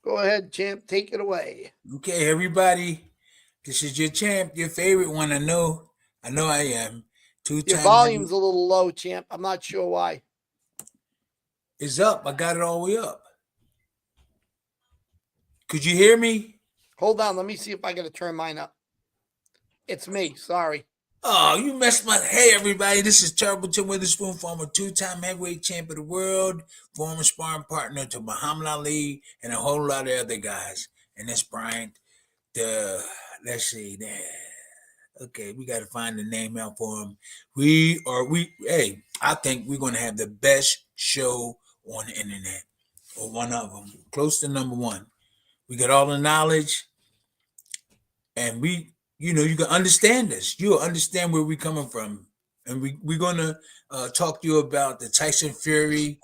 Go ahead, champ. Take it away. Okay, everybody, this is your champ, your favorite one. I know I am. Two Your times volume's a little low, champ. I'm not sure why. is up. I got it all the way up. Could you hear me? Hold on. Let me see if I got to turn mine up. It's me. Sorry. Oh, you messed my. Hey, everybody, this is Terrible Tim Witherspoon, former two-time heavyweight champ of the world, former sparring partner to Muhammad Ali and a whole lot of other guys. And that's Bryant. The let's see there. Okay, we got to find the name out for him. Hey, I think we're going to have the best show on the internet, or one of them, close to number one. We got all the knowledge, and you can understand us. You'll understand where we're coming from. And we're going to talk to you about the Tyson Fury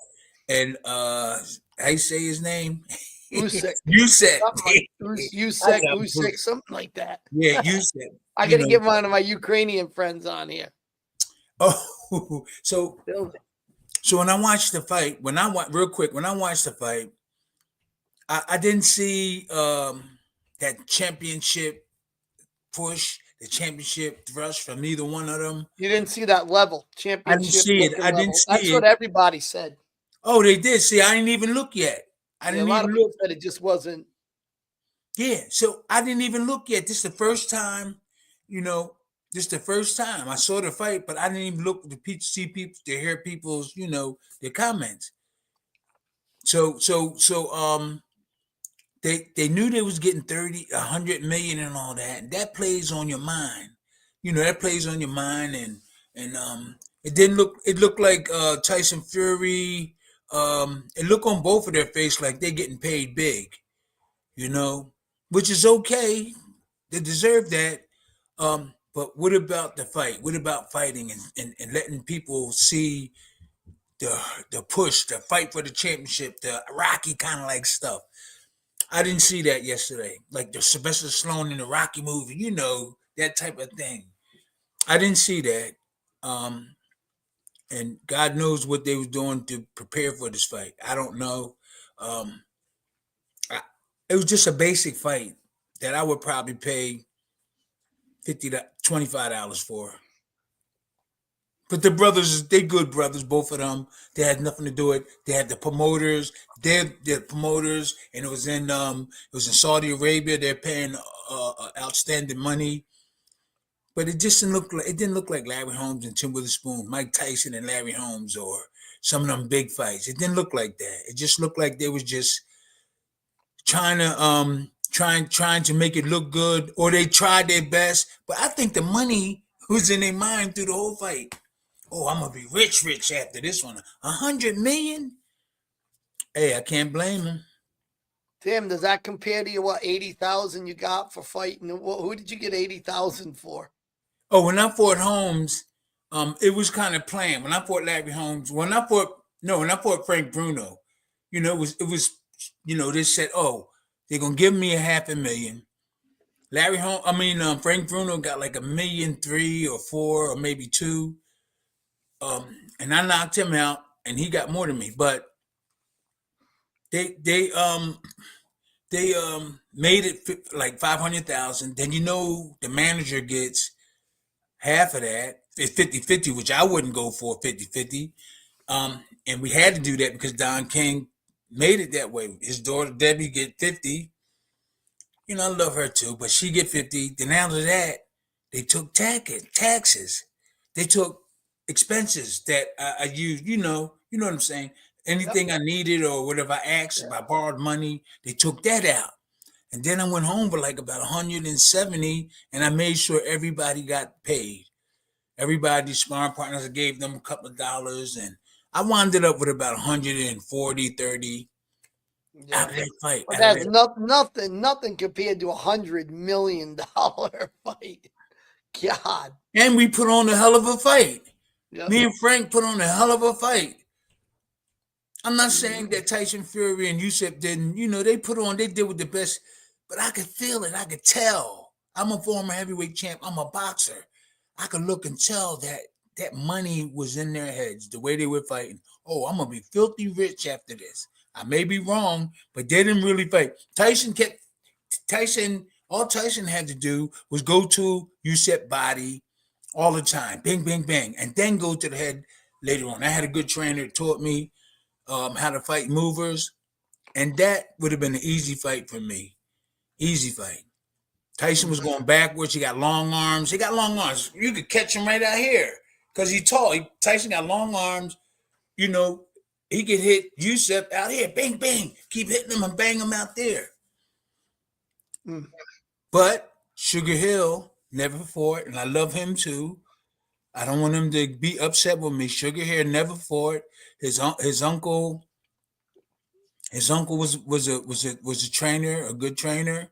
and, how you say his name? Usyk. You said. Something like Usyk, something like that. Yeah, you said. I got to get one of my Ukrainian friends on here. Oh, so when I watched the fight, when I watched the fight, I didn't see that championship push, the championship thrust from either one of them. You didn't see that level, I didn't championship see it. looking I level. didn't see That's it. what everybody said. Oh, they did. See, I didn't even look yet. I Yeah, a didn't lot even of people look. said it just wasn't. Yeah, so I didn't even look yet. This is the first time, this is the first time I saw the fight, but I didn't even look to see people, to hear people's, their comments. So they knew they was getting 30, 100 million and all that. And that plays on your mind. That plays on your mind, and it looked like Tyson Fury, it looked on both of their face like they're getting paid big, you know, which is okay. They deserve that. But what about the fight? What about fighting and letting people see the push, the fight for the championship, the Rocky kind of like stuff? I didn't see that yesterday. Like the Sylvester Stallone in the Rocky movie, that type of thing. I didn't see that. Um, and God knows what they was doing to prepare for this fight. I don't know. Um, I, it was just a basic fight that I would probably pay $25 for. But the brothers, they good brothers, both of them. They had nothing to do with it. They had the promoters. They're promoters, and it was in Saudi Arabia. They're paying outstanding money. But it didn't look like Larry Holmes and Tim Witherspoon, Mike Tyson and Larry Holmes, or some of them big fights. It didn't look like that. It just looked like they was just trying to make it look good, or they tried their best. But I think the money was in their mind through the whole fight. Oh, I'm gonna be rich after this one. 100 million? Hey, I can't blame him. Tim, does that compare to your 80,000 you got for fighting? Who did you get 80,000 for? Oh, when I fought Holmes, it was kind of planned. When I fought Larry Holmes, when I fought Frank Bruno, they said, oh, they're gonna give me a $500,000. Frank Bruno got like 1,300,000 or 4 or maybe 2. And I knocked him out, and he got more than me. But they made it like 500,000. Then the manager gets half of that. It's 50-50, which I wouldn't go for 50-50. And we had to do that because Don King made it that way. His daughter Debbie get 50. I love her too, but she get 50. Then after that, they took taxes. They took expenses that I used. You know what I'm saying. Anything I needed or whatever I asked, if I borrowed money, they took that out. And then I went home for like about 170, and I made sure everybody got paid. Everybody, sparring partners, I gave them a couple of dollars, and I wound up with about 140, 30. Yeah. After that fight. But that's nothing compared to $100 million fight. God. And we put on a hell of a fight. Yep. Me and Frank put on a hell of a fight. I'm not saying that Tyson Fury and Usyk didn't, they did with the best, but I could feel it. I could tell. I'm a former heavyweight champ. I'm a boxer. I could look and tell that money was in their heads, the way they were fighting. Oh, I'm going to be filthy rich after this. I may be wrong, but they didn't really fight. All Tyson had to do was go to Usyk body all the time, bang, bang, bang, and then go to the head later on. I had a good trainer that taught me how to fight movers, and that would have been an easy fight for me. Easy fight. Tyson was going backwards. He got long arms. He got long arms. You could catch him right out here because he's tall. Tyson got long arms. You know, he could hit Usyk out here. Bang, bang. Keep hitting him and bang him out there. Mm. But Sugar Hill never fought, and I love him too. I don't want him to be upset with me. Sugar Hill never fought. His uncle was a trainer, a good trainer,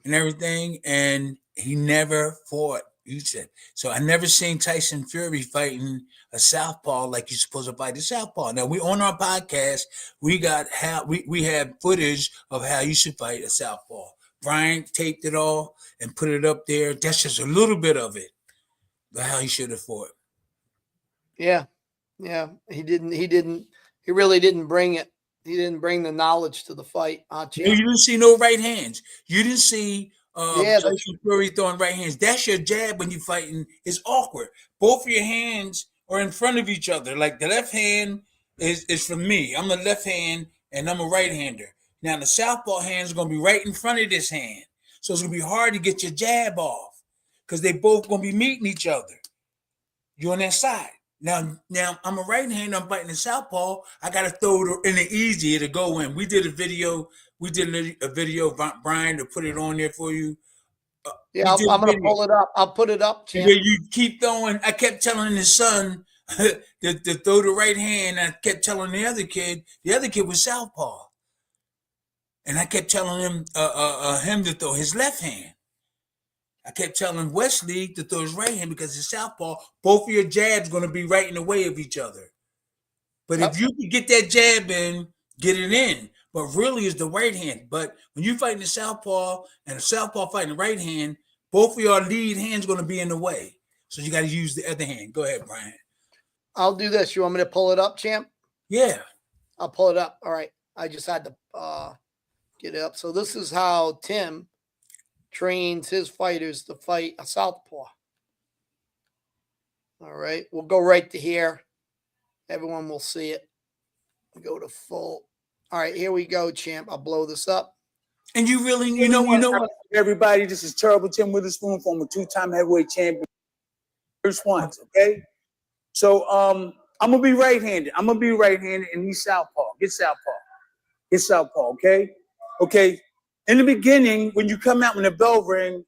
and everything, and he never fought Usyk. So I never seen Tyson Fury fighting a southpaw like you're supposed to fight a southpaw. Now we on our podcast, we have footage of how you should fight a southpaw. Brian taped it all and put it up there. That's just a little bit of it, how he should have fought. Yeah. He really didn't bring it. He didn't bring the knowledge to the fight. You didn't see no right hands. You didn't see Yeah, Tyson Fury throwing right hands. That's your jab when you're fighting. It's awkward. Both of your hands are in front of each other. Like the left hand is for me. I'm a left hand and I'm a right hander. Now the southpaw hand is going to be right in front of this hand. So it's going to be hard to get your jab off because they both going to be meeting each other. You're on that side. Now I'm a right hander. I'm fighting the southpaw. I got to throw it in the easier to go in. We did a video, Brian, to put it on there for you. Yeah, I'm going to pull it up. I'll put it up, champ. Where you keep throwing. I kept telling his son to throw the right hand. I kept telling the other kid was southpaw. And I kept telling him to throw his left hand. I kept telling Wesley to throw his right hand because it's southpaw. Both of your jabs going to be right in the way of each other. But if you can get that jab in, get it in. But really, it's the right hand. But when you're fighting the southpaw and the southpaw fighting the right hand, both of your lead hands going to be in the way. So you got to use the other hand. Go ahead, Brian. I'll do this. You want me to pull it up, champ? Yeah. I'll pull it up. All right. I just had to get it up. So this is how Tim trains his fighters to fight a southpaw. All right. We'll go right to here. Everyone will see it. We'll go to full. All right. Here we go, champ. I'll blow this up. And you really, you know what? Everybody, this is Terrible Tim Witherspoon, former two-time heavyweight champion. First ones, okay? So I'm gonna be right-handed. And he's southpaw. Get southpaw, okay? Okay. In the beginning, when you come out when the bell ring,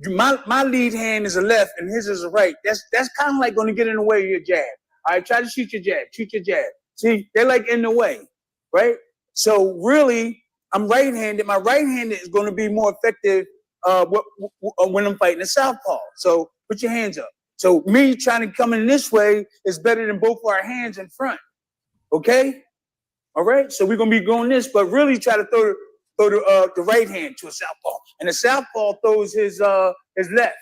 my lead hand is a left and his is a right. That's kind of like going to get in the way of your jab. All right, try to shoot your jab. See, they're like in the way, right? So really, I'm right-handed. My right-handed is going to be more effective when I'm fighting a southpaw. So put your hands up. So me trying to come in this way is better than both of our hands in front. Okay? All right? So we're going to be going this, but really try to throw the right hand to a southpaw. And the southpaw throws his left.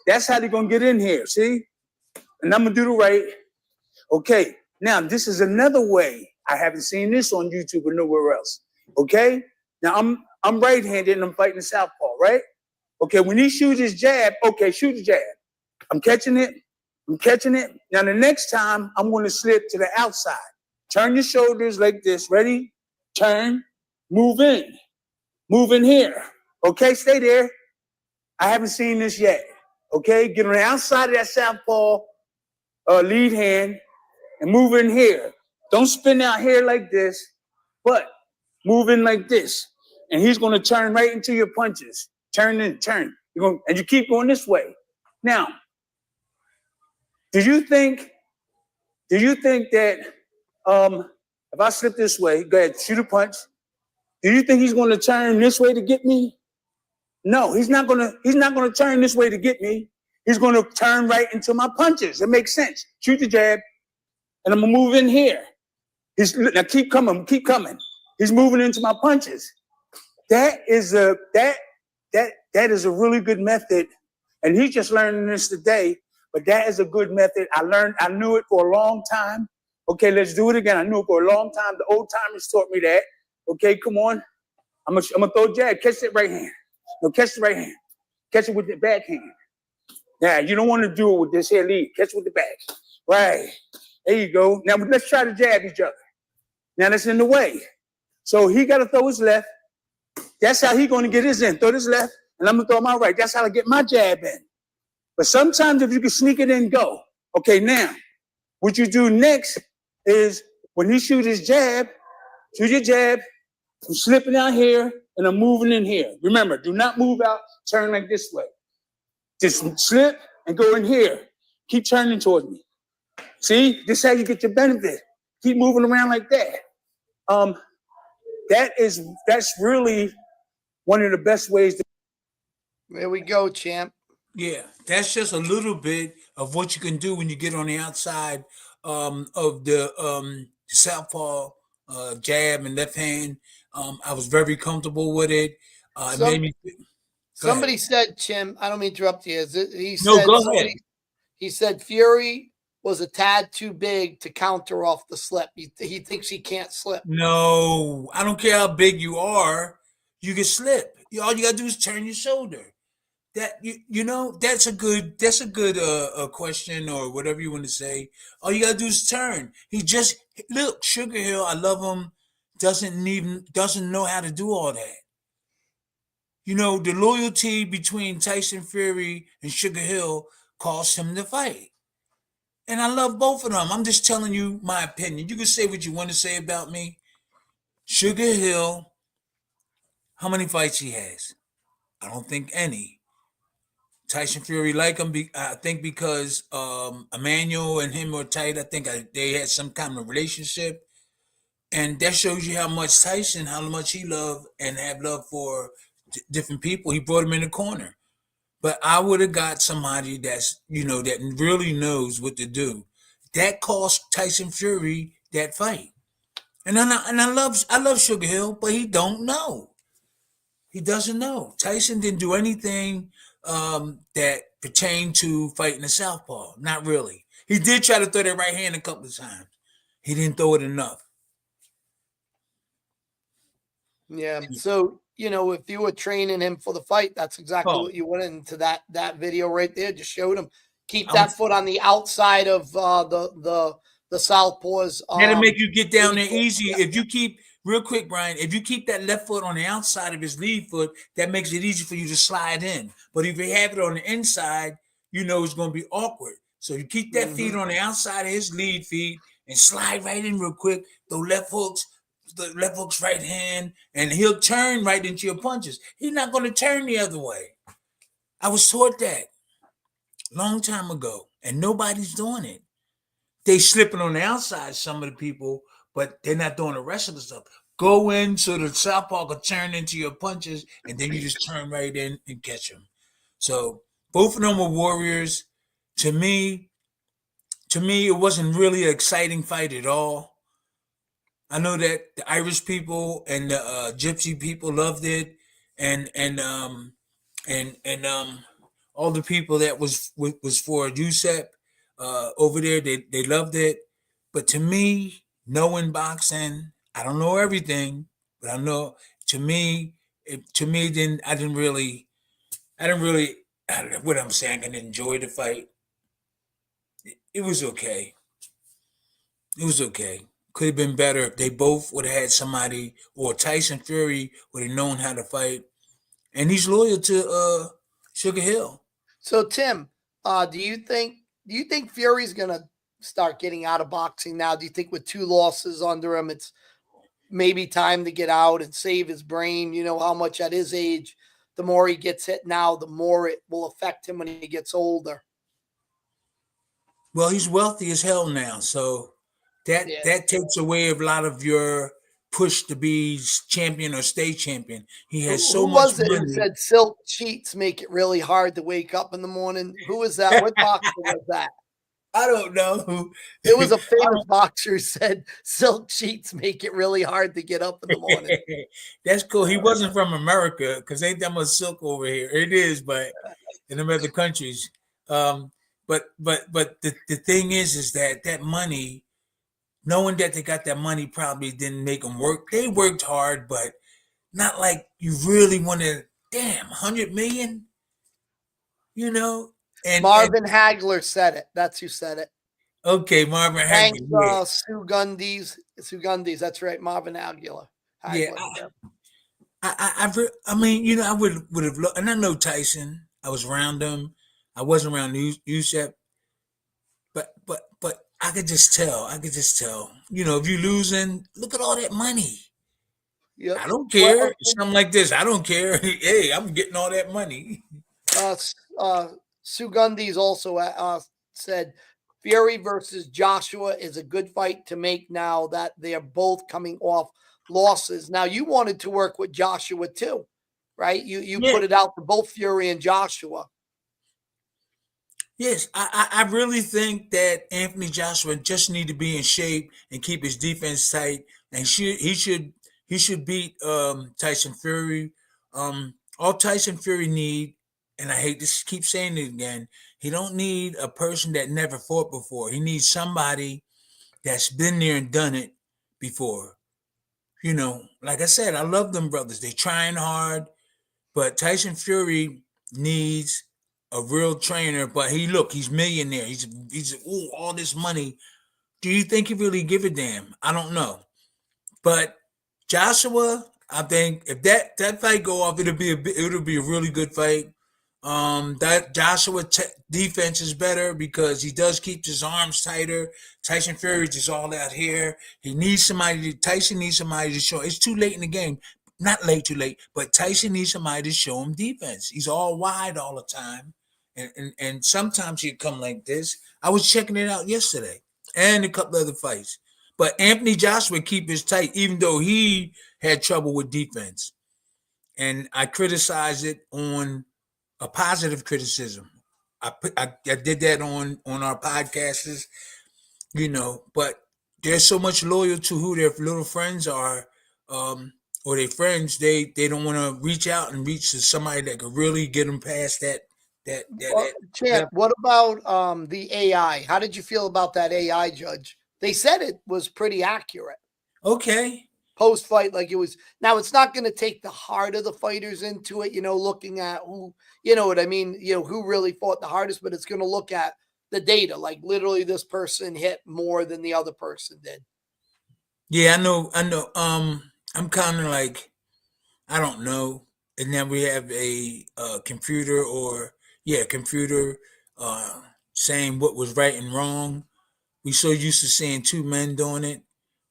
That's how they're going to get in here, see? And I'm going to do the right. Okay. Now, this is another way. I haven't seen this on YouTube or nowhere else. Okay? Now, I'm right-handed and I'm fighting the southpaw, right? Okay, when he shoots his jab, okay, shoot the jab. I'm catching it. Now, the next time, I'm going to slip to the outside. Turn your shoulders like this. Ready? Turn. Move in here. Okay, stay there. I haven't seen this yet. Okay, get on the outside of that southpaw lead hand and move in here. Don't spin out here like this, but move in like this. And he's going to turn right into your punches. Turn. And you keep going this way. Now, do you think that if I slip this way, go ahead, shoot a punch. Do you think he's going to turn this way to get me? No, he's not going to turn this way to get me. He's going to turn right into my punches. It makes sense. Shoot the jab, and I'm going to move in here. Now keep coming. He's moving into my punches. That is a really good method, and he's just learning this today. But that is a good method. I knew it for a long time. Okay, let's do it again. I knew it for a long time. The old timers taught me that. Okay, come on. I'm gonna throw a jab. Catch that right hand. No, catch the right hand. Catch it with the back hand. Now, you don't want to do it with this here lead. Catch it with the back. Right. There you go. Now, let's try to jab each other. Now, that's in the way. So he got to throw his left. That's how he's going to get his in. Throw his left, and I'm going to throw my right. That's how I get my jab in. But sometimes if you can sneak it in, go. Okay, now, what you do next is when he shoots his jab, shoot your jab, I'm slipping out here, and I'm moving in here. Remember, do not move out, turn like this way. Just slip and go in here. Keep turning towards me. See, this is how you get your benefit. Keep moving around like that. That's really one of the best ways to. There we go, champ. Yeah, that's just a little bit of what you can do when you get on the outside of the southpaw jab and left hand. I was very comfortable with it. It Some- made me. Somebody said, Chim, I don't mean to interrupt you. He No, said, go ahead. He said Fury was a tad too big to counter off the slip. He thinks he can't slip. No, I don't care how big you are, you can slip. All you gotta do is turn your shoulder. That you know that's a good question or whatever you want to say. All you gotta do is turn. He just look Sugar Hill. I love him. Doesn't know how to do all that. You know, the loyalty between Tyson Fury and Sugar Hill caused him to fight. And I love both of them. I'm just telling you my opinion. You can say what you want to say about me. Sugar Hill, how many fights he has? I don't think any. Tyson Fury like him, I think because Emmanuel and him were tight. I think they had some kind of relationship. And that shows you how much Tyson, how much he loved and have love for different people. He brought him in the corner. But I would have got somebody that's, that really knows what to do. That cost Tyson Fury that fight. And I love Sugar Hill, but he don't know. He doesn't know. Tyson didn't do anything that pertained to fighting the southpaw. Not really. He did try to throw that right hand a couple of times. He didn't throw it enough. Yeah. So, if you were training him for the fight, that's exactly what you went into that video right there. Just showed him keep that foot on the outside of the southpaws. That'll make you get down there easy. Yeah. If you keep real quick, Brian, if you keep that left foot on the outside of his lead foot, that makes it easy for you to slide in. But if you have it on the inside, it's going to be awkward. So you keep that feet on the outside of his lead feet and slide right in real quick. Those left hooks, the left hook's right hand, and he'll turn right into your punches. He's not going to turn the other way. I was taught that long time ago, and nobody's doing it. They slipping on the outside, some of the people, but they're not doing the rest of the stuff. Go in so the southpaw can turn into your punches, and then you just turn right in and catch them. So both of them were warriors. To me, it wasn't really an exciting fight at all. I know that the Irish people and the Gypsy people loved it, and all the people that was for Usyk over there, they loved it. But to me, knowing boxing, I don't know everything, but I know then I didn't really what I'm saying. I didn't enjoy the fight. It was okay. It was okay. Could have been better if they both would have had somebody, or Tyson Fury would have known how to fight. And he's loyal to Sugar Hill. So Tim, do you think Fury's gonna start getting out of boxing now? Do you think with 2 losses under him, it's maybe time to get out and save his brain? You know how much at his age, the more he gets hit now, the more it will affect him when he gets older. Well, he's wealthy as hell now, so that takes away a lot of your push to be champion or stay champion. He has so much money. Who said silk sheets make it really hard to wake up in the morning? Who was that? What boxer was that? I don't know. It was a famous boxer who said silk sheets make it really hard to get up in the morning. That's cool. He wasn't from America because ain't that much silk over here. It is, but in the other countries. But the thing is that money knowing that they got that money probably didn't make them work. They worked hard, but not like you really want to. Damn, 100 million, you know. And Marvin Hagler said it. That's who said it. okay, Marvin Thanks, Hagler, yeah, Sue Gundy's. Sue Gundy's. That's right, Marvin Hagler. yeah. Hagler. Yeah. I mean, I would have, and I know Tyson. I was around him. I wasn't around Usyk, but I could just tell. I could just tell. If you're losing, look at all that money. Yep. I don't Well, care. Something like this, I don't care. Hey, I'm getting all that money. uh, Sue Gundy's also said Fury versus Joshua is a good fight to make now that they're both coming off losses. Now you wanted to work with Joshua too, right? You Yeah. put it out to both Fury and Joshua. Yes, I really think that Anthony Joshua just need to be in shape and keep his defense tight, and he should beat Tyson Fury. All Tyson Fury need, and I hate to keep saying it again, he don't need a person that never fought before. He needs somebody that's been there and done it before. Like I said, I love them brothers. They trying hard. But Tyson Fury needs a real trainer. But he's millionaire. He's all this money. Do you think he really give a damn? I don't know. But Joshua, I think if that fight go off, it'll be a really good fight. That Joshua defense is better because he does keep his arms tighter. Tyson Fury is all out here. Tyson needs somebody to show. It's too late in the game. Not late, too late, but Tyson needs somebody to show him defense. He's all wide all the time. And sometimes he'd come like this. I was checking it out yesterday and a couple other fights. But Anthony Joshua keep his tight, even though he had trouble with defense. And I criticized it on a positive criticism. I did that on our podcasts, but they're so much loyal to who their little friends are, or their friends. They don't want to reach out and reach to somebody that could really get them past that. Champ, what about the AI? How did you feel about that AI judge? They said it was pretty accurate. Okay. Post fight, like it was. Now it's not going to take the heart of the fighters into it, looking at who, you know what I mean, who really fought the hardest, but it's going to look at the data, like literally this person hit more than the other person did. Yeah, I know. I'm kind of like, I don't know. And then we have a computer computer saying what was right and wrong. We so used to seeing two men doing it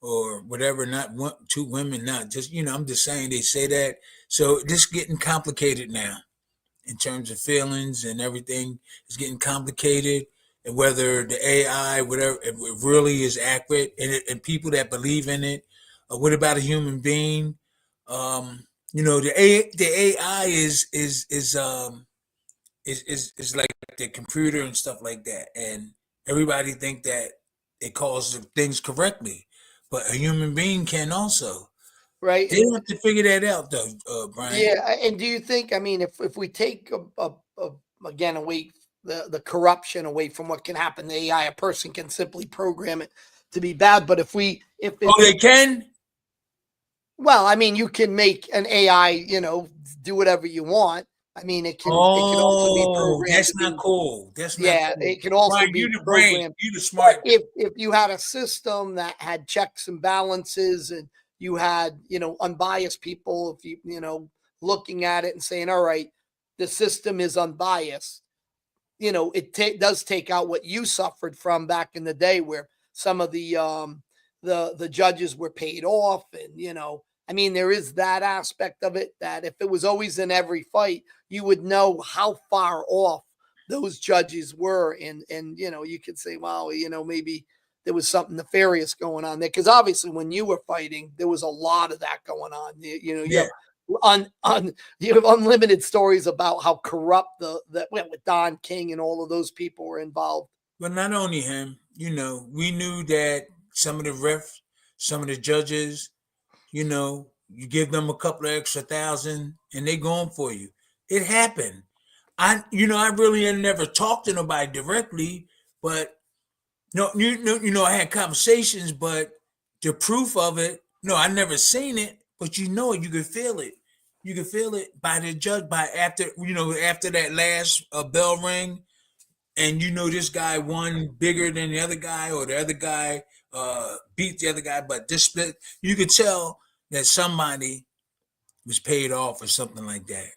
or whatever, not two women, not just, I'm just saying they say that. So this getting complicated now in terms of feelings and everything. It's getting complicated. And whether the AI, whatever, it really is accurate and people that believe in it. What about a human being? The AI is like the computer and stuff like that, and everybody think that it calls things correctly, but a human being can also. Right. They have to figure that out, though, Brian. Yeah. And do you think, I mean, if we take again away the corruption away from what can happen to AI, a person can simply program it to be bad. But if they can. Well, I mean, you can make an AI, do whatever you want. I mean, it can also be programmed. That's not cool. That's not yeah, cool. it can also Brian, be you the programmed. brain. You the smart. If you had a system that had checks and balances, and you had unbiased people, if you looking at it and saying, all right, the system is unbiased. It does take out what you suffered from back in the day, where some of the judges were paid off, and I mean, there is that aspect of it that if it was always in every fight, you would know how far off those judges were. And you could say, well, maybe there was something nefarious going on there. Because obviously when you were fighting, there was a lot of that going on. You have unlimited stories about how corrupt with Don King and all of those people were involved. But not only him, we knew that some of the refs, some of the judges, you give them a couple of extra thousand and they going for you. It happened. I really had never talked to nobody directly, but No, I had conversations, but the proof of it, no, I never seen it, but you know it, you could feel it. You could feel it by the judge, by after that last bell ring, and this guy won bigger than the other guy, or the other guy beat the other guy, but this split, you could tell that somebody was paid off or something like that.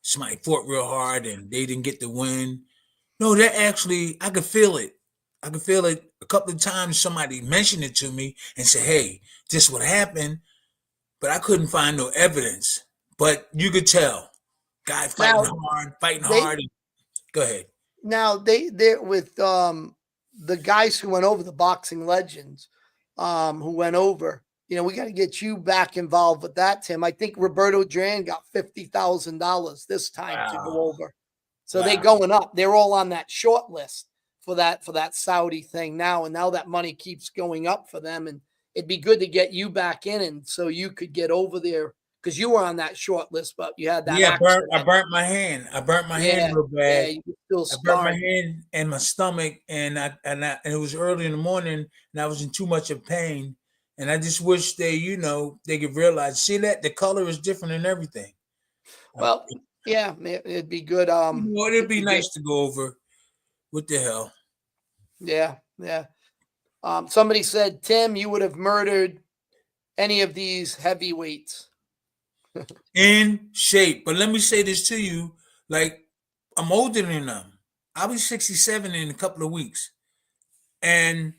Somebody fought real hard and they didn't get the win. No, that actually, I could feel it. I could feel it a couple of times. Somebody mentioned it to me and said, "Hey, this what happened," but I couldn't find no evidence. But you could tell, guy Now fighting they hard. Go ahead. now they're with the guys who went over, the boxing legends who went over. We got to get you back involved with that, Tim. I think Roberto Duran got $50,000 this time to go Wow, over. So they're wow. going up. They're all on that short list for that Saudi thing now, and now that money keeps going up for them. And it'd be good to get you back in, and so you could get over there because you were on that short list, but you had that Yeah, I accident. burnt my hand. I burnt my hand Yeah, real yeah, bad. you were still I burnt my scarred. hand and my stomach, and it was early in the morning, and I was in too much of pain. And I just wish they could realize. See that the color is different and everything. Uh, Well, yeah, it'd be good. It'd It'd be be good. nice to go over. What the hell? Yeah, yeah. Somebody said, Tim, you would have murdered any of these heavyweights. In shape. But let me say this to you: like, I'm older than them. I'll be 67 in a couple of weeks, and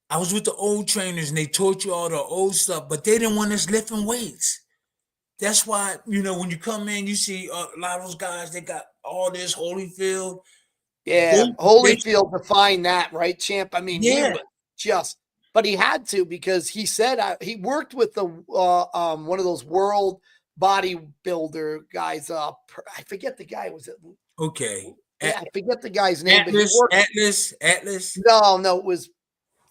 I was with the old trainers, and they taught you all the old stuff, but they didn't want us lifting weights. That's why, when you come in, you see a lot of those guys, they got all this Holyfield. Yeah, They Holyfield defined that, right, champ? I mean, he yeah, was just, but he had to because he said he worked with the one of those world bodybuilder guys. I forget the guy. Was it? okay. Yeah, I forget the guy's name, but he worked. Atlas. No, it was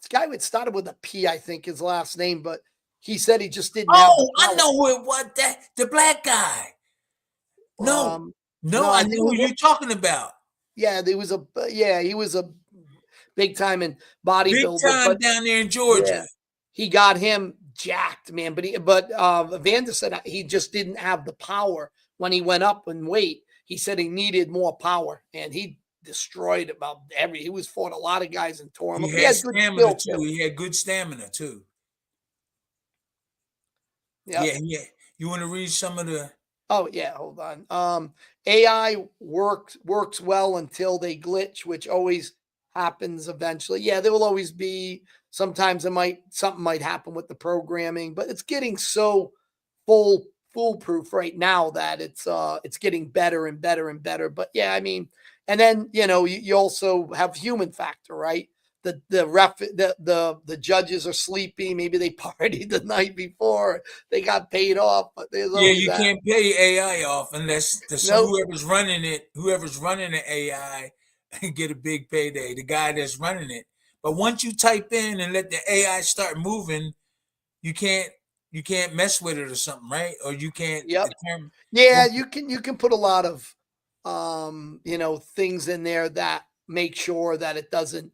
this guy that started with a P, I think his last name, but he said he just didn't have the Oh, I power. know who it was. That the black guy. No, No, no, I I think know who you're talking about. he was a big time in Big bodybuilder, time but down there in Georgia. yeah, he got him jacked, man. But Vander said he just didn't have the power when he went up in weight. He said he needed more power, and he destroyed about he was fought a lot of guys and tore him He up. He had had good stamina skill too. too. He had good stamina too. Yeah. Yeah, yeah. You want to read some of the Oh yeah, hold on. AI works well until they glitch, which always happens eventually. Yeah, there will always be sometimes something might happen with the programming, but it's getting so foolproof right now that it's getting better and better and better. But yeah, I mean, and then you also have human factor, right? The judges are sleepy. Maybe they partied the night before. They got paid off, but there's Yeah, always you that. can't pay AI off unless Nope. whoever's running the AI get a big payday. The guy that's running it. But once you type in and let the AI start moving, you can't you can't mess with it or something, right? Or you can't Yep. determine. Yeah, you can put a lot of things in there that make sure that it doesn't,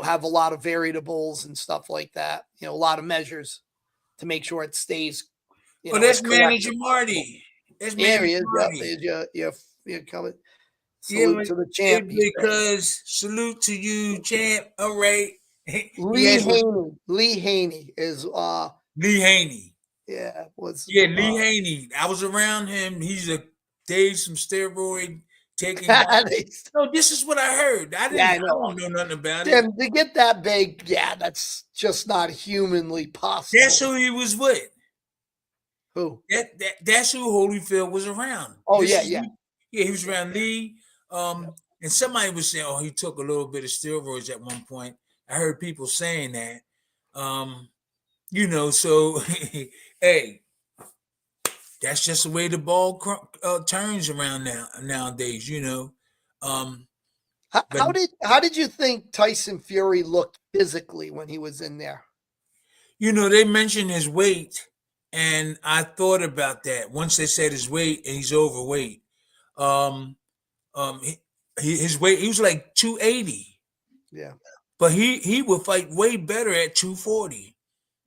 have a lot of variables and stuff like that. A lot of measures to make sure it stays, Oh, as that's correct Manager as possible. Marty. That's Yeah, he Manager is. Yep. Marty. There's your comment. Yeah, Salute to the champ, he said. because salute to you, champ. All right. He Lee has a Haney. Lee Haney is Lee Haney. was Yeah, Lee Haney. I was around him. He's a did some steroid taking guy. they- No, this is what I heard. yeah, I I know. don't know nothing about it. Tim, to get that big, yeah, that's just not humanly That's possible. who he was with. Who? That's who Holyfield was around. Oh This yeah, is yeah. yeah, he was around Lee. And somebody was saying, oh, he took a little bit of steroids at one point. I heard people saying that. Um, so hey, that's just the way the ball turns around nowadays. Um, but How did you think Tyson Fury looked physically when he was in there? they mentioned his weight, and I thought about that once they said his weight, and he's overweight. Um, his weight, he was like 280. Yeah. but he would fight way better at 240,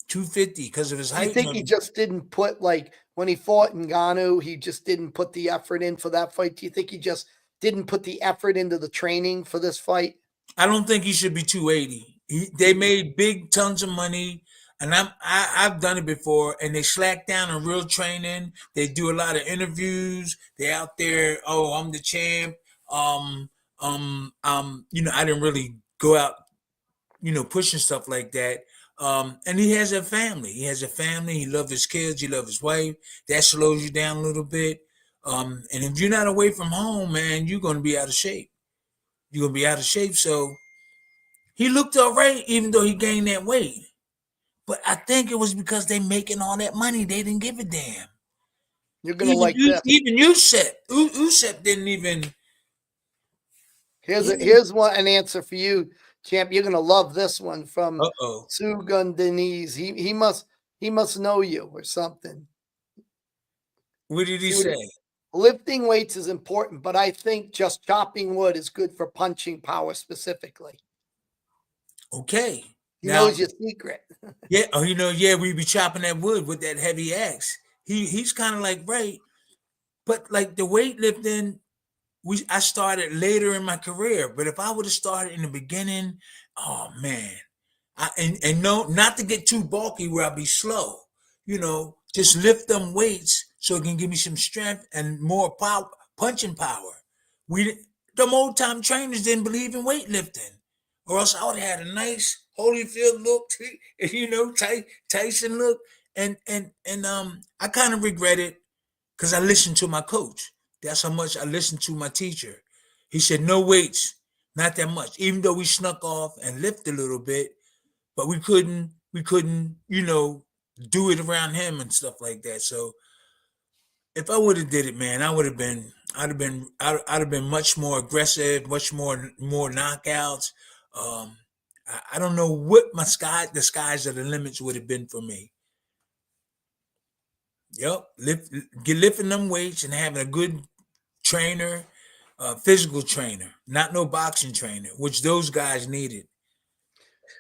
250 because of his You height and think he everything. just didn't put like when he fought Ngannou, he just didn't put the effort in for that fight? Do you think he just didn't put the effort into the training for this fight? I don't think he should be 280. They made big tons of money, and I've done it before, and they slack down on real training. They do a lot of interviews. They out there, oh, I'm the champ. Um, I didn't really go out, pushing stuff like that. And he has a family. He has a family. He loves his kids. He loves his wife. That slows you down a little bit. And if you're not away from home, man, you're going to be out of shape. You're going to be out of shape. So he looked all right, even though he gained that weight. But I think it was because they making all that money. They didn't give a damn. You're gonna like this. Even Usyk didn't even. Here's one an answer for you, champ. You're gonna love this one from Uh-oh. Sugun Denise. He must know you or something. What did he See what say? lifting weights is important, but I think just chopping wood is good for punching power specifically. Okay. He Now, knows your secret. yeah, yeah, we be chopping that wood with that heavy axe. He's kind of like right, but like the weightlifting, I started later in my career. But if I would have started in the beginning, oh man, and no, not to get too bulky where I'll be slow. Just lift them weights so it can give me some strength and more power, punching power. We the old time trainers didn't believe in weightlifting, or else I would have had a nice Holyfield look, Tyson look, and I kind of regret it because I listened to my coach. That's how much I listened to my teacher. He said no weights, not that much. Even though we snuck off and lift a little bit, but we couldn't do it around him and stuff like that. So if I would have did it, man, I'd have been much more aggressive, much more knockouts. I don't know what the skies are the limits would have been for me. Yep, lifting them weights and having a good trainer, physical trainer, not no boxing trainer, which those guys needed.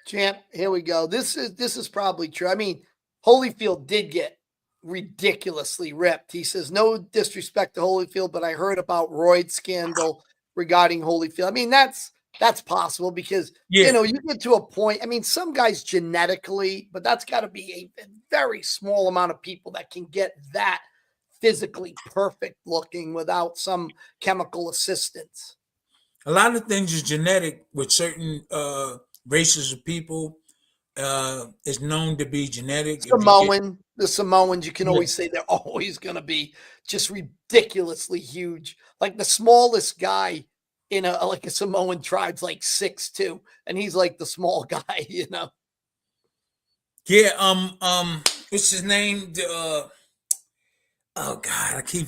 Champ, here we go. This is probably true. I mean, Holyfield did get ridiculously ripped. He says, no disrespect to Holyfield, but I heard about Royd scandal regarding Holyfield. I mean, that's possible because Yeah, you get to a point. I mean, some guys genetically, but that's got to be a very small amount of people that can get that physically perfect looking without some chemical assistance. a lot of things is genetic with certain races of people. Is known to be genetic. If you get The Samoans, you can yeah, always say they're always going to be just ridiculously huge. Like the smallest guy in a Samoan tribe's like 6'2", and he's like the small guy. yeah, what's his name? Oh God, I keep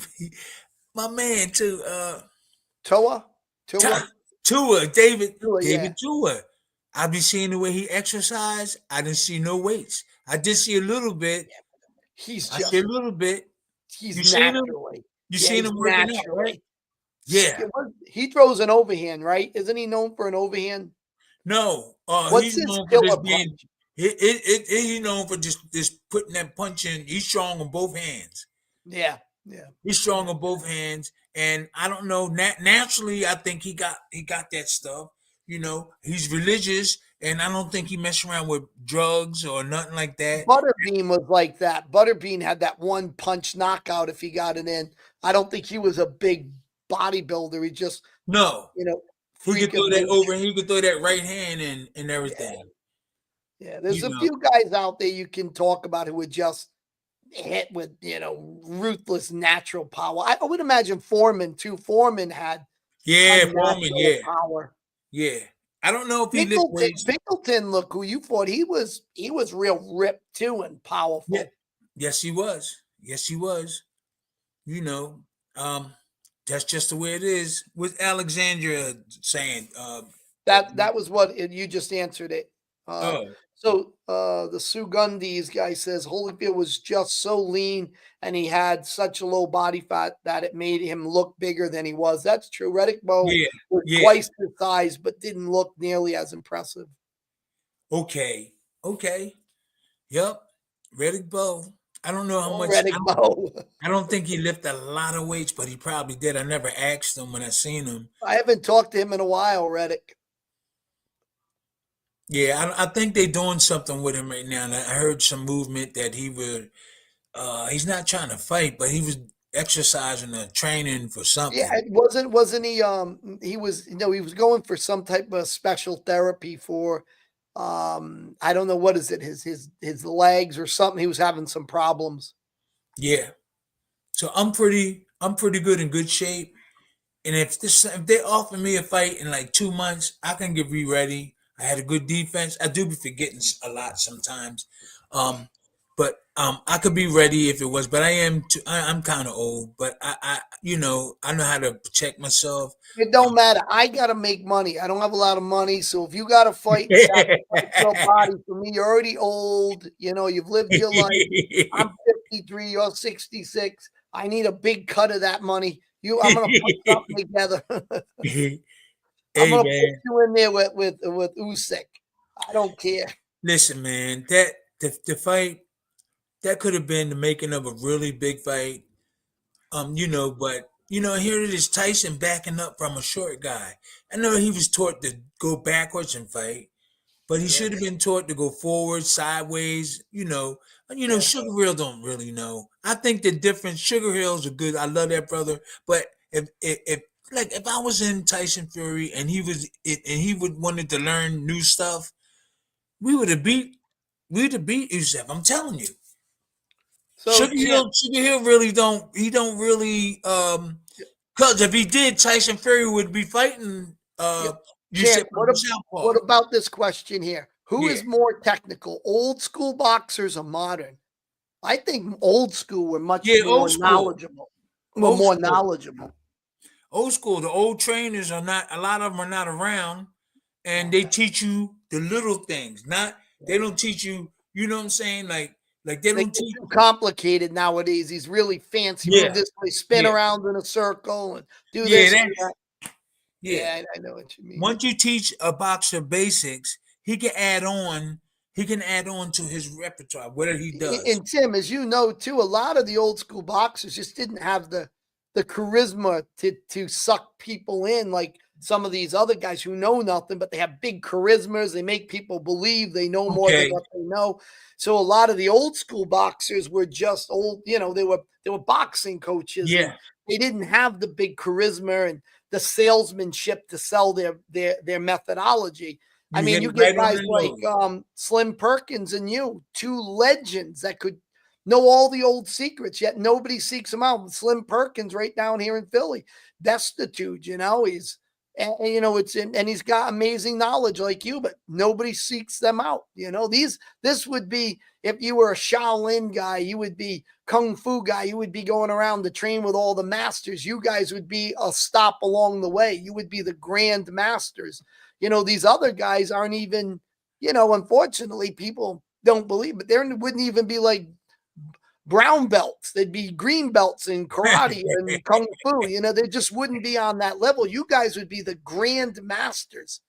my man too. Toa, Tua, Tua, David, Tua, yeah. David Tua. I be seeing the way he exercise. I didn't see no weights. I did see a little bit. He's I see a just little bit. he's You seen him? naturally, You yeah, seen he's him working out, right? naturally. Yeah. He throws an overhand, right? Isn't he known for an overhand? No. What's He's his known for killer just being. punch? He's known for just putting that punch in. He's strong on both hands. Yeah, yeah. He's strong on both hands, and I don't know. Naturally, I think he got that stuff. He's religious, and I don't think he mess around with drugs or nothing like that. Butterbean was like that. Butterbean had that one punch knockout if he got it in. I don't think he was a big bodybuilder. He just, No, he could freak of throw that nature. over. He could throw that right hand and Yeah, everything. yeah. There's You a know. few guys out there you can talk about who would just hit with, ruthless natural power. I would imagine Foreman too. Foreman had Yeah, Foreman. unnatural Yeah, power. yeah. I don't know if he lift Pinkleton, weights. Pinkleton, look who you fought. He was real ripped too and Yeah. powerful. Yes, he was. Yes, he was. You know, um, that's just the way it is. With Alexandria saying, That was what you just answered it. Uh, oh, the Sugundis guy says Holyfield was just so lean and he had such a low body fat that it made him look bigger than he was. That's true. Riddick Bowe yeah, was yeah, twice his size, but didn't look nearly as impressive. Okay. Okay. Yep. Riddick Bowe. I don't know how Oh, much. Reddick Bowe. I don't think he lifted a lot of weights, but he probably did. I never asked him when I seen him. I haven't talked to him in a while, Reddick. Yeah, I think they're doing something with him right now. And I heard some movement that he would. He's not trying to fight, but he was exercising or training for Yeah, something. it wasn't he he was he was going for some type of special therapy for I don't know what is it, his legs or something. He was having some problems. Yeah. So I'm pretty good in good shape. And if they offer me a fight in like 2 months, I can get ready. I had a good defense. I do be forgetting a lot sometimes, um, but I could be ready if it was. But I'm kind of old, but I know how to protect myself. It don't matter. I gotta make money. I don't have a lot of money, so if you gotta fight and sacrifice your body for me, you're already old. You've lived your life. I'm 53. You're 66. I need a big cut of that money. I'm gonna put something together. I'm Hey gonna put man, you in there with Usyk. I don't care. listen, man. The fight that could have been the making of a really big fight. But here it is Tyson backing up from a short guy. I know he was taught to go backwards and fight, but he Yeah, should have been taught to go forward, sideways. yeah. Sugar Hill don't really know. I think the difference. Sugar Hill's a good. I love that brother, but if I was in Tyson Fury and he would wanted to learn new stuff, we would have beat we'd have beat Usyk. I'm telling you. So champ, Sugar Hill really don't. He don't really. Because if he did, Tyson Fury would be fighting. yeah, You said champ. from the southpaw. What about this question here? Who Yeah, is more technical, old school boxers or modern? I think old school were much yeah. more Old school. knowledgeable. Were Old more school. knowledgeable. Old school. The old trainers are not. A lot of them are not around, and they Okay. teach you the little things. Not. They don't teach you. You know what I'm saying? Like they They don't get teach. too complicated nowadays. He's really fancy. Move Yeah, this way, spin yeah, around in a circle, and do yeah. this, That. do that. Yeah. Yeah, I know what you mean. Once you teach a boxer basics, he can add on. He can add on to his repertoire, whatever he does. And Tim, as you know too, a lot of the old school boxers just didn't have the charisma to suck people in like some of these other guys who know nothing, but they have big charismas. They make people believe they know more than Okay. what they know. So a lot of the old school boxers were just old, they were boxing coaches and Yeah. they didn't have the big charisma and the salesmanship to sell their methodology. I You mean, hit you it get right on guys the like nose. Slim Perkins and two legends that could know all the old secrets, yet nobody seeks them out. Slim Perkins, right down here in Philly, destitute. He's and he's got amazing knowledge like you, but nobody seeks them out. This would be if you were a Shaolin guy, you would be Kung Fu guy, you would be going around to train with all the masters. You guys would be a stop along the way. You would be the grand masters. These other guys aren't even, unfortunately, people don't believe, but they wouldn't even be like brown belts. They'd be green belts in karate and kung fu. They just wouldn't be on that level. You guys would be the grand masters,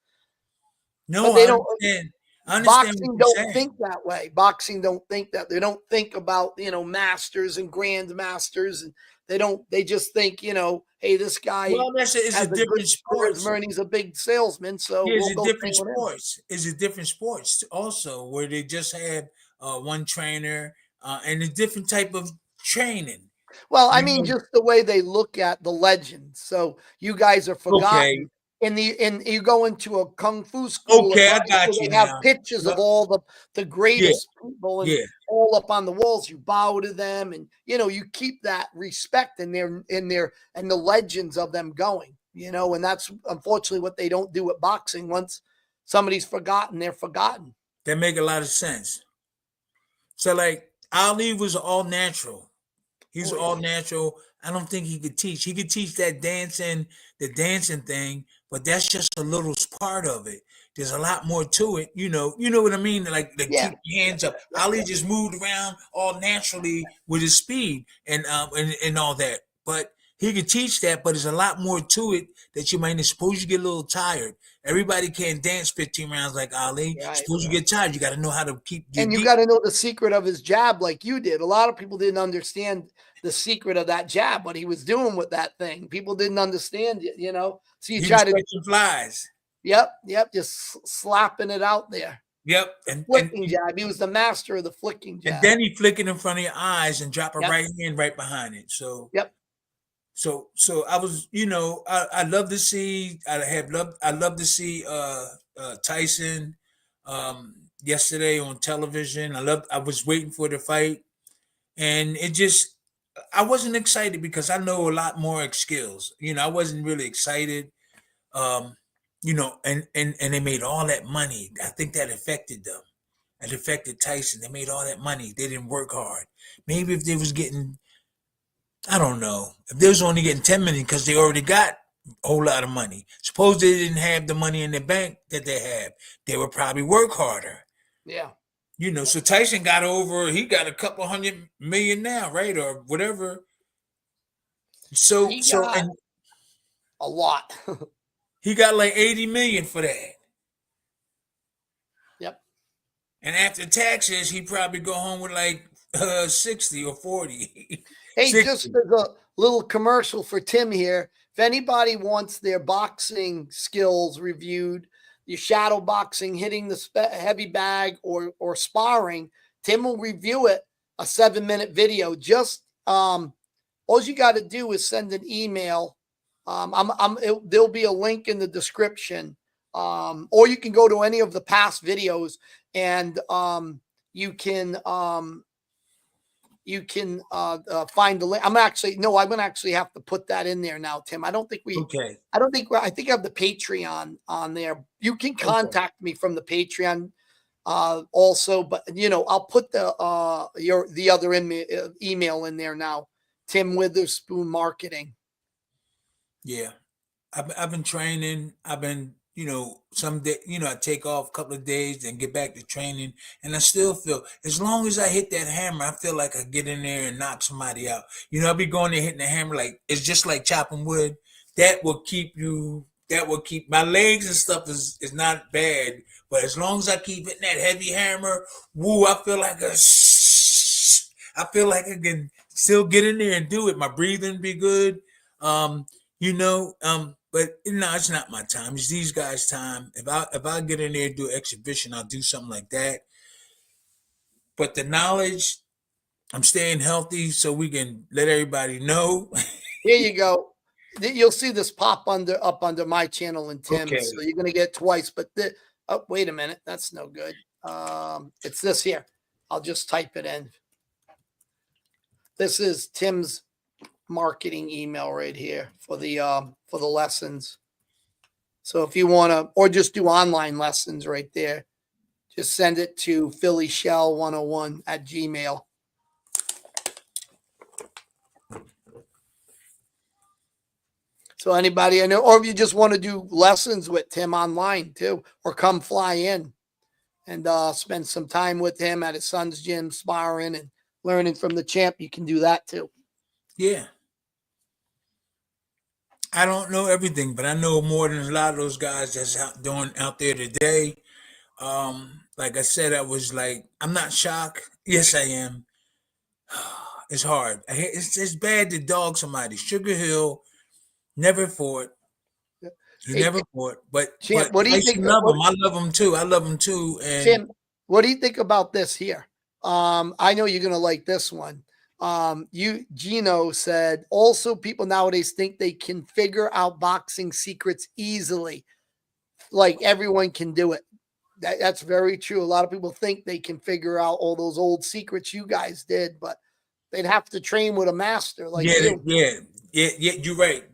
but No, they I don't. understand. I understand what Boxing you're don't saying. think that way. Boxing don't think that. They don't think about masters and grand masters, and they don't. They just think hey, this guy Well, it's a has a good different sports. charisma and he's a big salesman, so Yeah, it's we'll a go train different with him. sports. It's a different sports also where they just have one trainer and a different type of training. Well, I You mean, know. just the way they look at the legends. So you guys are Okay. forgotten. In you go into a kung fu school or Okay, I karate got school, you they have now. pictures of Yep. all the Yeah. greatest people and Yeah. all up on the walls. You bow to them, and you keep that respect and the legends of them going. And that's unfortunately what they don't do at boxing. Once somebody's forgotten, they're forgotten. That make a lot of sense. So like Ali was all natural. He's Oh yeah, all natural. I don't think he could teach. He could teach that the dancing thing, but that's just a little part of it. There's a lot more to it. You know what I mean? Like yeah, keep your hands up. yeah, Ali yeah. just moved around all naturally with his speed and all that. But He could teach that, but there's a lot more to it that you might. Suppose you get a little tired. Everybody can't dance 15 rounds like Ali. Right, Suppose you get tired. You got to know how to keep your and you deep. got to know the secret of his jab like you did. A lot of people didn't understand the secret of that jab, what he was doing with that thing. People didn't understand it, you know. So you He try was to, catching flies. yep, just slapping it out there. Yep, Flicking jab. He was the master of the flicking jab. and then he flick it in front of your eyes and drop a Yep. right hand right behind it. So Yep. So I was, I love to see. I love to see Tyson yesterday on television. I was waiting for the fight, and I wasn't excited because I know a lot more skills. I wasn't really excited. Um, and they made all that money. I think that affected them. It affected Tyson. They made all that money. They didn't work hard. Maybe if they was getting, I don't know, if they was only getting 10 million because they already got a whole lot of money. Suppose they didn't have the money in the bank that they have. They would probably work harder. Yeah. So Tyson he got a couple $100 million now, right? Or whatever. He got And a lot. he got like 80 million for that. Yep. And after taxes, he probably go home with like 60 or 40. Hey, 60. just as a little commercial for Tim here. If anybody wants their boxing skills reviewed, your shadow boxing, hitting the heavy bag, or sparring, Tim will review it. A 7-minute video. Just all you got to do is send an email. There'll be a link in the description, or you can go to any of the past videos, and you can find the link. I'm gonna actually have to put that in there now, Tim. I think I have the Patreon on there. You can contact me from the Patreon also, but I'll put the other email in there now. Tim Witherspoon Marketing. Yeah. I've been training. I've been, some day, I take off a couple of days and get back to training. And I still feel, as long as I hit that hammer, I feel like I get in there and knock somebody out. I'll be going there hitting the hammer like, it's just like chopping wood. That will keep my legs and stuff is not bad. But as long as I keep hitting that heavy hammer, I feel like I can still get in there and do it. My breathing be good. But it's not my time. It's these guys' time. If I get in there and do an exhibition, I'll do something like that. But the knowledge, I'm staying healthy so we can let everybody know. Here you go. You'll see this pop up under my channel and Tim's. Okay. So you're gonna get twice. But wait a minute, that's no good. It's this here. I'll just type it in. This is Tim's marketing email right here for the lessons. So if you want to, or just do online lessons right there, just send it to phillyshell101@gmail. So anybody I know, or if you just want to do lessons with Tim online too, or come fly in and spend some time with him at his son's gym, sparring and learning from the champ, you can do that too. Yeah. I don't know everything, but I know more than a lot of those guys that's out there today. Like I said, I'm not shocked. Yes, I am. It's hard. It's bad to dog somebody. Sugar Hill never fought. He never fought. But Champ, what do you think? Love him. I love him too. And Tim, what do you think about this here? I know you're gonna like this one. Gino said, also people nowadays think they can figure out boxing secrets easily. Like everyone can do it. That's very true. A lot of people think they can figure out all those old secrets you guys did, but they'd have to train with a master like you. Yeah, you're right.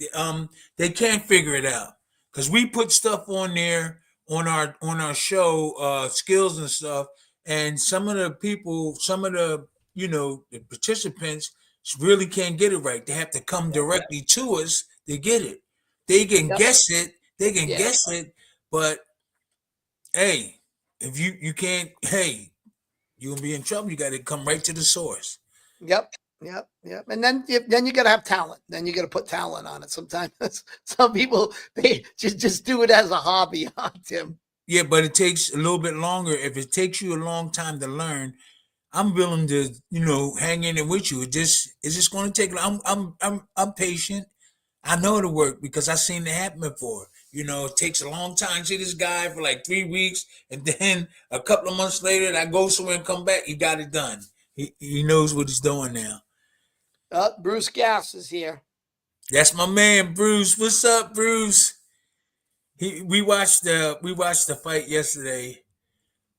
They can't figure it out because we put stuff on there on our show, skills and stuff, and some of the the participants really can't get it right. They have to come directly to us to get it. They can guess it. They can guess it, but hey, if you can't, hey, you'll be in trouble. You got to come right to the source. Yep. Yep, yep. And then you got to have talent. Then you got to put talent on it. Sometimes some people they just do it as a hobby, huh, Tim? Yeah, but it takes a little bit longer. If it takes you a long time to learn, I'm willing to, hang in there with you. It's just going to take. I'm patient. I know it'll work because I've seen it happen before. It takes a long time. See this guy for like 3 weeks, and then a couple of months later, I go somewhere and come back. He got it done. He knows what he's doing now. Bruce Gass is here. That's my man, Bruce. What's up, Bruce? We watched the fight yesterday.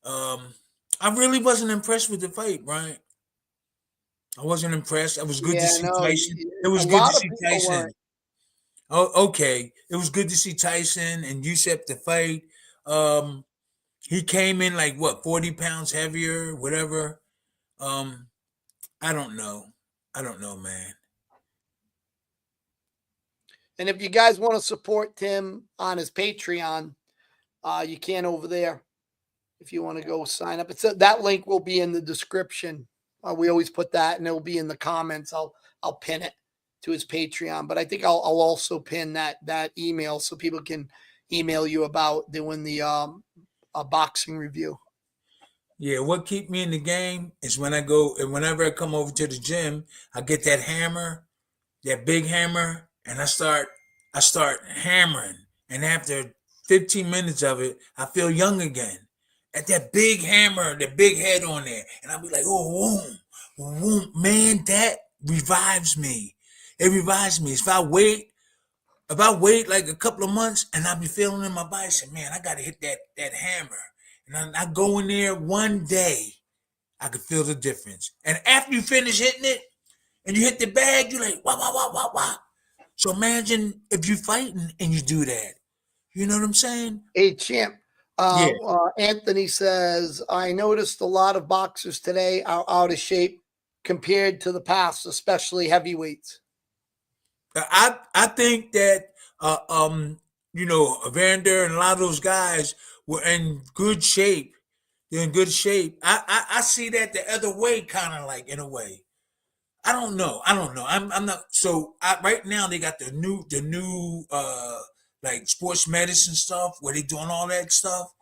I really wasn't impressed with the fight, Brian. I wasn't impressed. It was good to Yeah, see no, Tyson. It a was good to lot of see people Tyson. weren't. Oh, okay. It was good to see Tyson and Usyk to fight. Um, he came in like what, 40 pounds heavier, whatever. Um, I don't know. I don't know, man. And if you guys want to support Tim on his Patreon, you can over there. If you want to go sign up, that link will be in the description. We always put that, and it will be in the comments. I'll pin it to his Patreon, but I think I'll also pin that email so people can email you about doing the a boxing review. Yeah, what keep me in the game is when I go and whenever I come over to the gym, I get that hammer, that big hammer, and I start hammering. And after 15 minutes of it, I feel young again. At that big hammer, the big head on there, and I'll be like, oh, boom, boom, man, that revives me. It revives me. If I wait like a couple of months and I be feeling in my body, say, man, I gotta hit that hammer. And I go in there one day, I could feel the difference. And after you finish hitting it and you hit the bag, you're like, wah, wah, wah, wah, wah. So imagine if you fighting and you do that. You know what I'm saying? Hey, champ. Yeah. Anthony says, I noticed a lot of boxers today are out of shape compared to the past, especially heavyweights. I think that Evander and a lot of those guys were in good shape. They're in good shape. I see that the other way, kind of like in a way. I don't know. I'm not. So right now they got the new like sports medicine stuff where they doing all that stuff.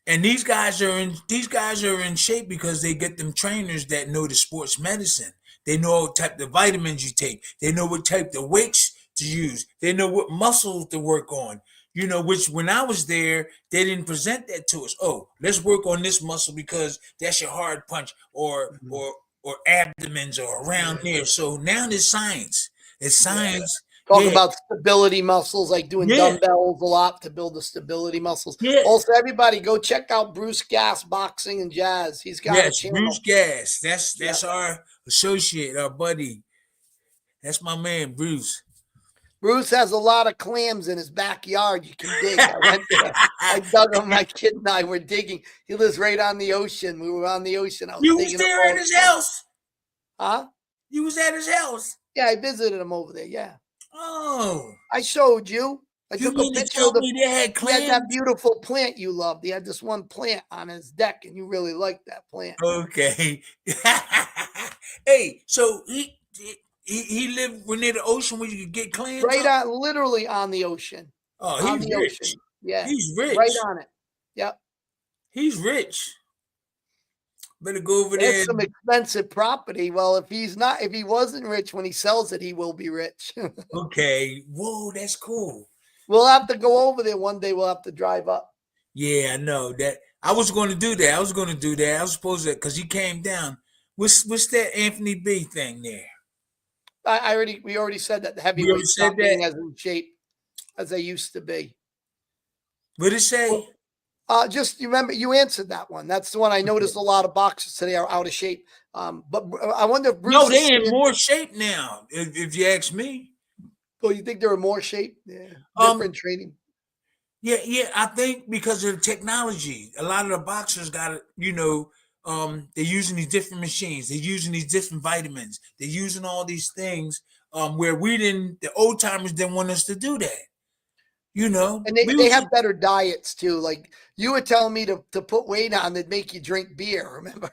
And these guys are in shape because they get them trainers that know the sports medicine. They know what type of vitamins you take. They know what type of weights to use. They know what muscles to work on. Which when I was there, they didn't present that to us. Oh, let's work on this muscle because that's your hard punch or abdomens or around there. So now there's science. It's science. Talk Yeah, about stability muscles, like doing yeah, dumbbells a lot to build the stability muscles. yeah. Also, everybody go check out Bruce Gass Boxing and Jazz. He's got a Yes, Bruce channel. Gas. Yeah. That's our associate, our buddy. That's my man, Bruce. Bruce has a lot of clams in his backyard you can dig. I went there. I dug them. My kid and I were digging. He lives right on the ocean. We were on the ocean. I was You was digging up there all at the his clams. house. Huh? You was at his house. Yeah, I visited him over there. Yeah. Oh, I showed you. I you took a mean to picture of tell me they had he had that clams? beautiful plant you loved. He had this one plant on his deck, and you really liked that plant. Okay. Hey, so he lived near the ocean where you could get clams. Right on, literally on the ocean. Oh, On he's the rich. ocean. Yeah. He's Right rich. on it. Yep. He's rich. Better go over there. That's some expensive property. Well, if he wasn't rich when he sells it, he will be rich. Okay. Whoa, that's cool. We'll have to go over there one day. We'll have to drive up. Yeah, I know that. I was going to do that. I was supposed to, because he came down. What's that Anthony B thing there? We already said that the We already heavyweights said not being that. as in shape as they used to be. What did it say? Just you remember you answered that one. That's the one I noticed. A lot of boxers today are out of shape. But I wonder if Bruce. No, they in more shape now. If you ask me. Oh, you think they're in more shape? Yeah, different training. Yeah. I think because of the technology, a lot of the boxers got it. They're using these different machines. They're using these different vitamins. They're using all these things. Where the old timers didn't want us to do that. And they have better diets too. Like you were telling me to put weight on that make you drink beer. Remember?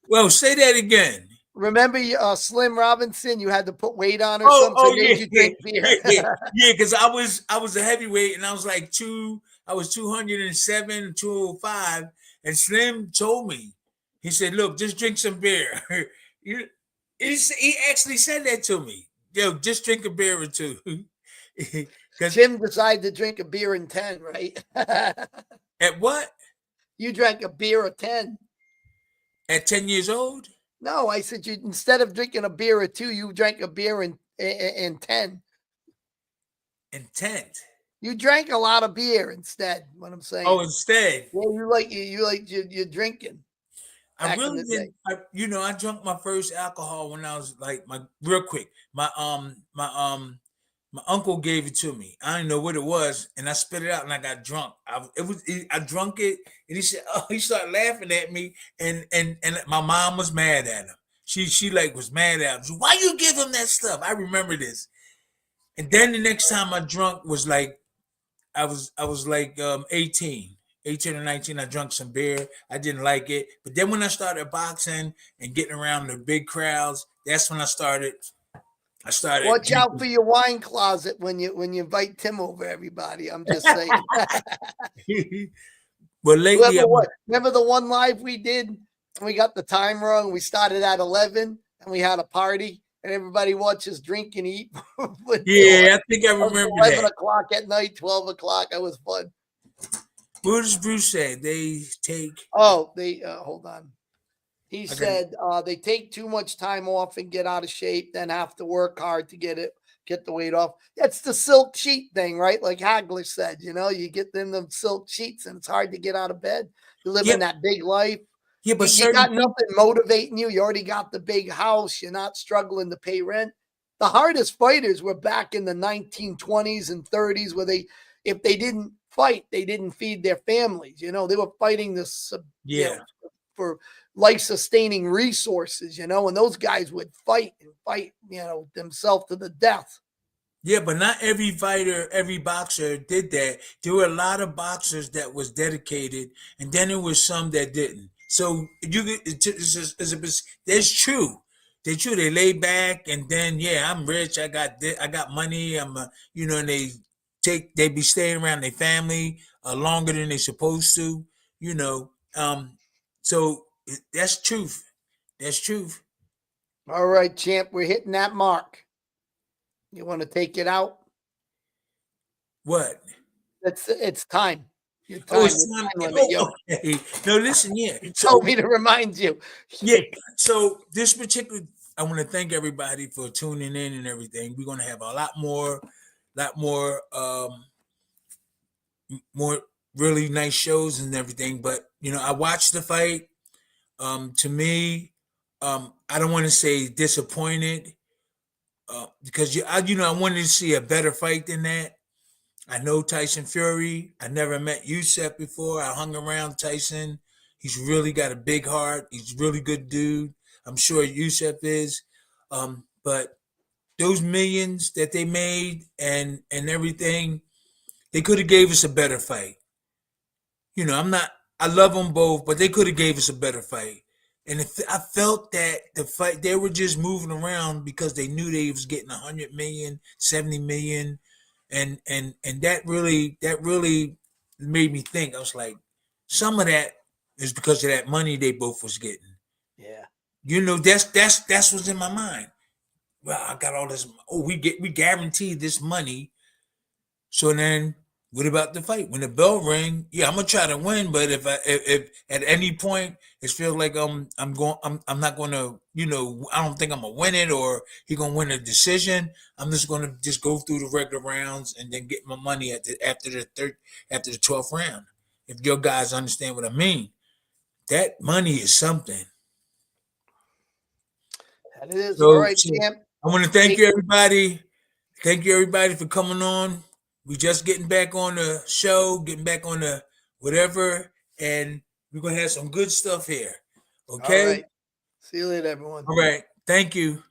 Well, say that again. Remember Slim Robinson? You had to put weight on or Oh, something. So oh they made yeah, you drink beer. yeah. Because I was a heavyweight, and I was like I was 207, 205, and Slim told me, he said, "Look, just drink some beer." You, he actually said that to me. Yo, just drink a beer or two. Because Jim decided to drink a beer in 10, right? at what? You drank a beer of 10. At 10 years old? No, I said you instead of drinking a beer or 2, you drank a beer in 10. Intent. You drank a lot of beer instead. What I'm saying. Oh, instead. Yeah, you like you're drinking. I Back in really the day. didn't. I drank my first alcohol when I was like real quick. My uncle gave it to me. I didn't know what it was, and I spit it out, and I got drunk. I drunk it, and he said, "Oh," he started laughing at me, and my mom was mad at him. She like was mad at him. Why you give him that stuff? I remember this. And then the next time I drunk was like I was like 18 or 19. I drank some beer. I didn't like it. But then when I started boxing and getting around the big crowds, that's when I started Watch out drinking. for your wine closet when you invite Tim over, everybody. I'm just saying. Well, lately Remember the one live we did and we got the time wrong? We started at 11 and we had a party and everybody watched us drink and eat. yeah, I think I remember 11 that. o'clock at night, 12 o'clock. That was fun. What does Bruce say? They take. Oh, they hold on. He Okay. said they take too much time off and get out of shape, then have to work hard to get the weight off. That's the silk sheet thing, right? Like Hagler said, you get them silk sheets and it's hard to get out of bed. You live Yeah, in that big life. yeah, but You got certain people. nothing motivating you. You already got the big house. You're not struggling to pay rent. The hardest fighters were back in the 1920s and 30s where if they didn't fight, they didn't feed their families. They were fighting this, Yeah. for life-sustaining resources, and those guys would fight, themselves to the death. Yeah, but not every fighter, every boxer did that. There were a lot of boxers that was dedicated, and then there was some that didn't. So that's true. They true. They lay back, and then yeah, I'm rich. I got money. And they be staying around their family longer than they supposed to. You know, so that's truth. That's truth. All right, champ, we're hitting that mark. You want to take it out? What? It's time. Your time. Oh, it's time. Limit, yo. Okay. No, listen, yeah. You So told me to remind you. yeah. So this particular, I want to thank everybody for tuning in and everything. We're gonna have a lot more, more really nice shows and everything. But I watched the fight. To me, I don't want to say disappointed, because I wanted to see a better fight than that. I know Tyson Fury. I never met Usyk before. I hung around Tyson. He's really got a big heart. He's a really good dude. I'm sure Usyk is. But those millions that they made and everything, they could have gave us a better fight. I love them both, but they could have gave us a better fight. And I felt that the fight, they were just moving around because they knew they was getting 100 million, 70 million. And that really made me think. I was like, some of that is because of that money they both was getting. Yeah. That's what's in my mind. Well, I got all this. Oh, we guaranteed this money. So then, what about the fight? When the bell ring, yeah, I'm gonna try to win. But if at any point it feels like I'm not gonna, I don't think I'm gonna win it, or he gonna win a decision. I'm just gonna go through the regular rounds and then get my money after the 12th round. If your guys understand what I mean, that money is something. That it is. So, All right, champ. I want to thank you, everybody. Thank you, everybody, for coming on. We just getting back on the show, getting back on the whatever, and we're gonna have some good stuff here. Okay. All right. See you later, everyone. All right. Thank you.